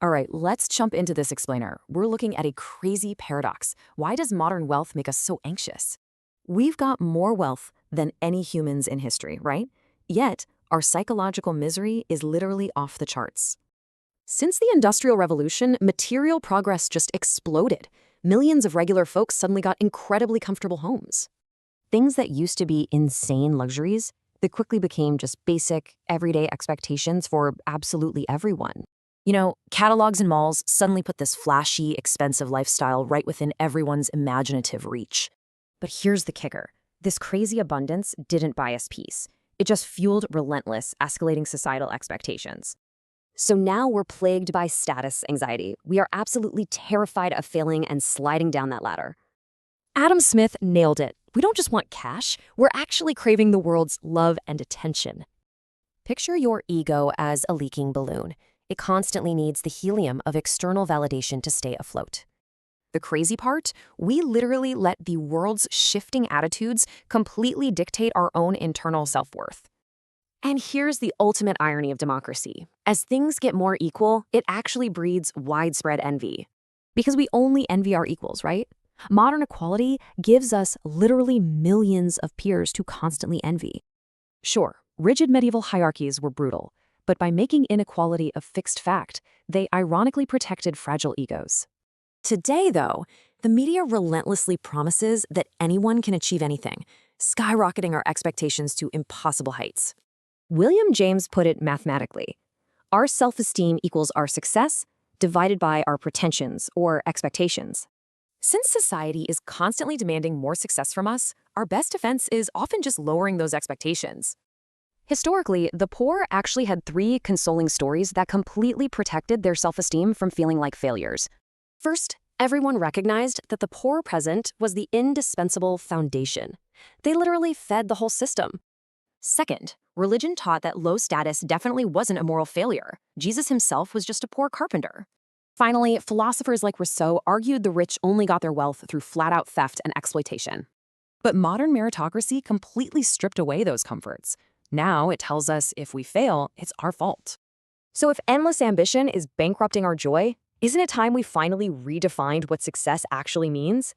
All right, let's jump into this explainer. We're looking at a crazy paradox. Why does modern wealth make us so anxious? We've got more wealth than any humans in history, right? Yet, our psychological misery is literally off the charts. Since the Industrial Revolution, material progress just exploded. Millions of regular folks suddenly got incredibly comfortable homes. Things that used to be insane luxuries, they quickly became just basic, everyday expectations for absolutely everyone. Catalogs and malls suddenly put this flashy, expensive lifestyle right within everyone's imaginative reach. But here's the kicker. This crazy abundance didn't buy us peace. It just fueled relentless, escalating societal expectations. So now we're plagued by status anxiety. We are absolutely terrified of failing and sliding down that ladder. Adam Smith nailed it. We don't just want cash, we're actually craving the world's love and attention. Picture your ego as a leaking balloon. It constantly needs the helium of external validation to stay afloat. The crazy part? We literally let the world's shifting attitudes completely dictate our own internal self-worth. And here's the ultimate irony of democracy. As things get more equal, it actually breeds widespread envy. Because we only envy our equals, right? Modern equality gives us literally millions of peers to constantly envy. Sure, rigid medieval hierarchies were brutal, but by making inequality a fixed fact, they ironically protected fragile egos. Today, though, the media relentlessly promises that anyone can achieve anything, skyrocketing our expectations to impossible heights. William James put it mathematically. Our self-esteem equals our success divided by our pretensions or expectations. Since society is constantly demanding more success from us, our best defense is often just lowering those expectations. Historically, the poor actually had 3 consoling stories that completely protected their self-esteem from feeling like failures. First, everyone recognized that the poor present was the indispensable foundation. They literally fed the whole system. Second, religion taught that low status definitely wasn't a moral failure. Jesus himself was just a poor carpenter. Finally, philosophers like Rousseau argued the rich only got their wealth through flat-out theft and exploitation. But modern meritocracy completely stripped away those comforts. Now it tells us if we fail, it's our fault. So if endless ambition is bankrupting our joy, isn't it time we finally redefined what success actually means?